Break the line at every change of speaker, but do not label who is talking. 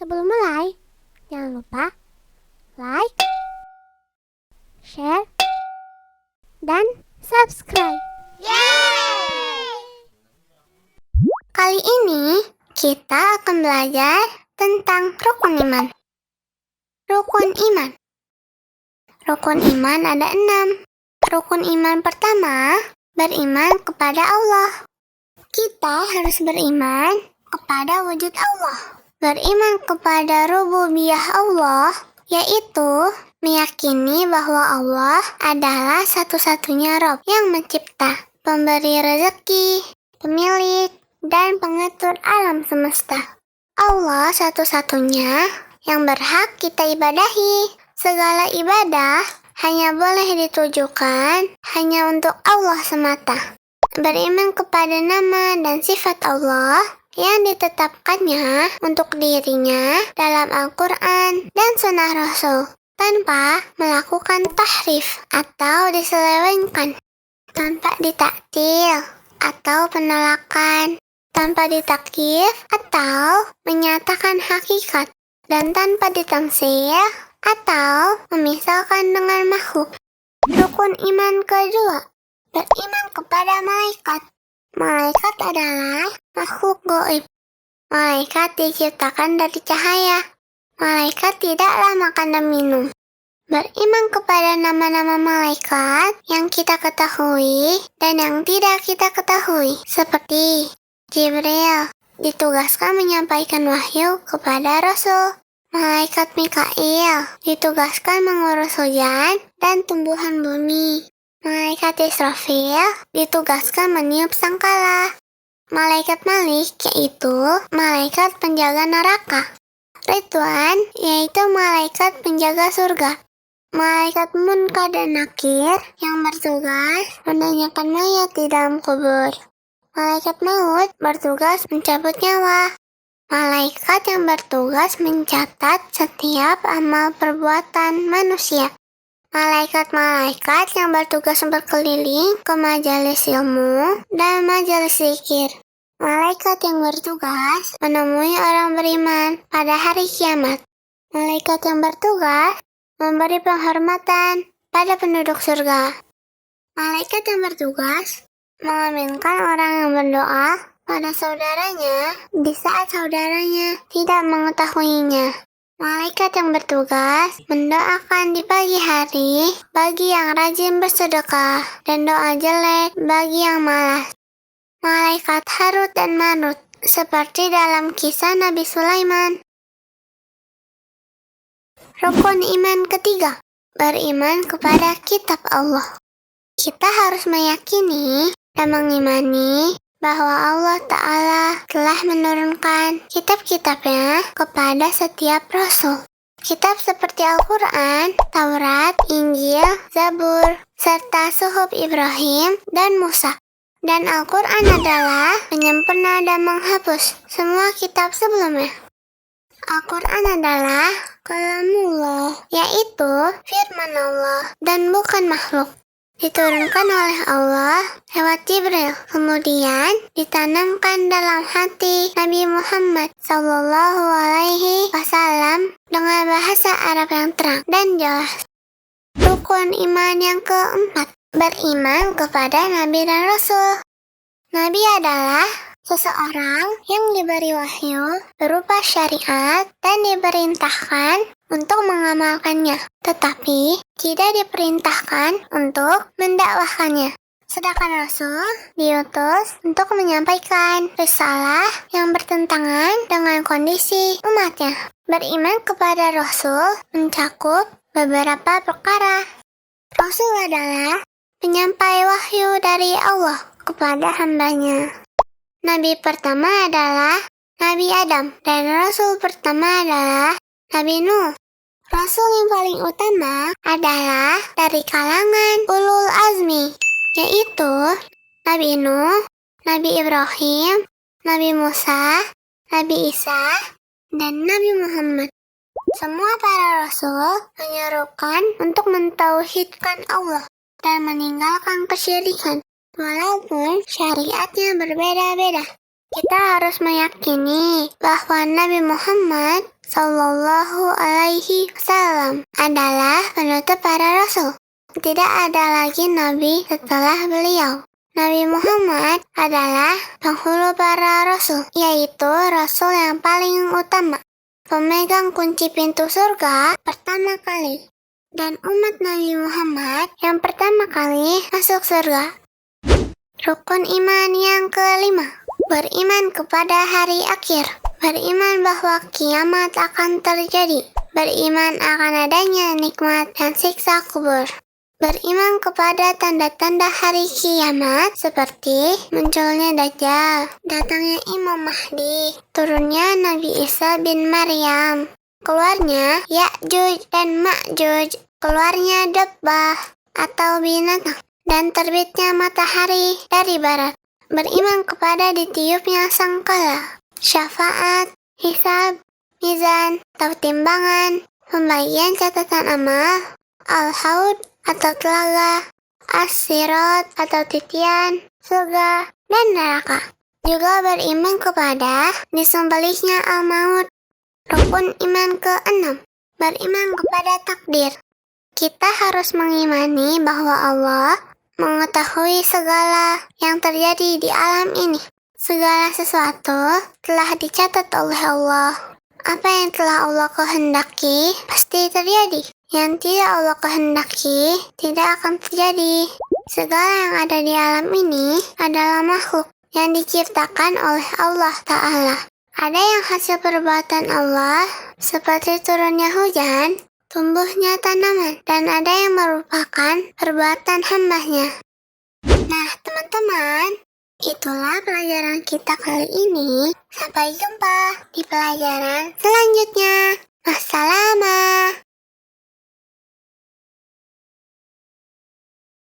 Sebelum mulai, jangan lupa like, share, dan subscribe. Kali ini kita akan belajar tentang rukun iman. Rukun iman. Rukun iman ada 6. Rukun iman pertama, beriman kepada Allah. Kita harus beriman kepada wujud Allah. Beriman kepada rububiyah Allah, yaitu meyakini bahwa Allah adalah satu-satunya Rabb yang mencipta, pemberi rezeki, pemilik, dan pengatur alam semesta. Allah satu-satunya yang berhak kita ibadahi. Segala ibadah hanya boleh ditujukan hanya untuk Allah semata. Beriman kepada nama dan sifat Allah yang ditetapkannya untuk dirinya dalam Al-Quran dan Sunnah Rasul, tanpa melakukan tahrif atau diselewengkan, tanpa ditaktil atau penolakan, tanpa ditakyif atau menyatakan hakikat, dan tanpa ditamsil atau memisahkan dengan makhluk. Rukun iman kedua, beriman kepada malaikat. Malaikat adalah makhluk gaib. Malaikat diciptakan dari cahaya. Malaikat tidaklah makan dan minum. Beriman kepada nama-nama malaikat yang kita ketahui dan yang tidak kita ketahui, seperti Jibril, ditugaskan menyampaikan wahyu kepada Rasul. Malaikat Mikail, ditugaskan mengurus hujan dan tumbuhan bumi. Malaikat Israfil ditugaskan meniup sangkala. Malaikat Malik yaitu malaikat penjaga neraka. Ridwan yaitu malaikat penjaga surga. Malaikat Munkar dan Nakir yang bertugas menanyakan mayat di dalam kubur. Malaikat Maut bertugas mencabut nyawa. Malaikat yang bertugas mencatat setiap amal perbuatan manusia. Malaikat-malaikat yang bertugas berkeliling ke majelis ilmu dan majelis zikir. Malaikat yang bertugas menemui orang beriman pada hari kiamat. Malaikat yang bertugas memberi penghormatan pada penduduk surga. Malaikat yang bertugas mengaminkan orang yang berdoa pada saudaranya di saat saudaranya tidak mengetahuinya. Malaikat yang bertugas mendoakan di pagi hari bagi yang rajin bersedekah dan doa jelek bagi yang malas. Malaikat Harut dan Marut seperti dalam kisah Nabi Sulaiman. Rukun iman ketiga, beriman kepada kitab Allah. Kita harus meyakini dan mengimani bahwa Allah Ta'ala telah menurunkan kitab-kitabnya kepada setiap rasul. Kitab seperti Al-Quran, Taurat, Injil, Zabur, serta Suhuf Ibrahim dan Musa. Dan Al-Quran adalah penyempurna dan menghapus semua kitab sebelumnya. Al-Quran adalah kalamullah, yaitu firman Allah dan bukan makhluk. Diturunkan oleh Allah lewat Jibril, kemudian ditanamkan dalam hati Nabi Muhammad SAW dengan bahasa Arab yang terang dan jelas. Rukun iman yang keempat, beriman kepada Nabi dan Rasul. Nabi adalah seseorang yang diberi wahyu berupa syariat dan diperintahkan untuk mengamalkannya, tetapi tidak diperintahkan untuk mendakwahkannya. Sedangkan Rasul diutus untuk menyampaikan risalah yang bertentangan dengan kondisi umatnya. Beriman kepada Rasul mencakup beberapa perkara. Rasul adalah penyampai wahyu dari Allah kepada hambanya. Nabi pertama adalah Nabi Adam dan Rasul pertama adalah Nabi Nuh. Rasul yang paling utama adalah dari kalangan ulul azmi, yaitu Nabi Nuh, Nabi Ibrahim, Nabi Musa, Nabi Isa, dan Nabi Muhammad. Semua para rasul menyerukan untuk mentauhidkan Allah dan meninggalkan kesyirikan, walaupun syariatnya berbeda-beda. Kita harus meyakini bahwa Nabi Muhammad Sallallahu Alaihi Wasallam adalah penutup para rasul. Tidak ada lagi nabi setelah beliau. Nabi Muhammad adalah penghulu para rasul, yaitu rasul yang paling utama, pemegang kunci pintu surga pertama kali, dan umat Nabi Muhammad yang pertama kali masuk surga. Rukun iman yang kelima, beriman kepada hari akhir, beriman bahwa kiamat akan terjadi, beriman akan adanya nikmat dan siksa kubur, beriman kepada tanda-tanda hari kiamat seperti munculnya Dajjal, datangnya Imam Mahdi, turunnya Nabi Isa bin Maryam, keluarnya Ya'juj dan Ma'juj, keluarnya Dabbah atau binatang, dan terbitnya matahari dari barat. Beriman kepada ditiupnya sangkala, syafaat, hisab, mizan, atau timbangan, pembagian catatan amal, al-haud atau telaga, as-sirat atau titian, surga, dan neraka. Juga beriman kepada disembelihnya al-maut. Rukun iman ke-6, beriman kepada takdir. Kita harus mengimani bahwa Allah mengetahui segala yang terjadi di alam ini. Segala sesuatu telah dicatat oleh Allah. Apa yang telah Allah kehendaki pasti terjadi. Yang tidak Allah kehendaki tidak akan terjadi. Segala yang ada di alam ini adalah makhluk yang diciptakan oleh Allah Ta'ala. Ada yang hasil perbuatan Allah, seperti turunnya hujan, tumbuhnya tanaman, dan ada yang merupakan perbuatan hambanya. Nah, teman-teman, itulah pelajaran kita kali ini. Sampai jumpa di pelajaran selanjutnya.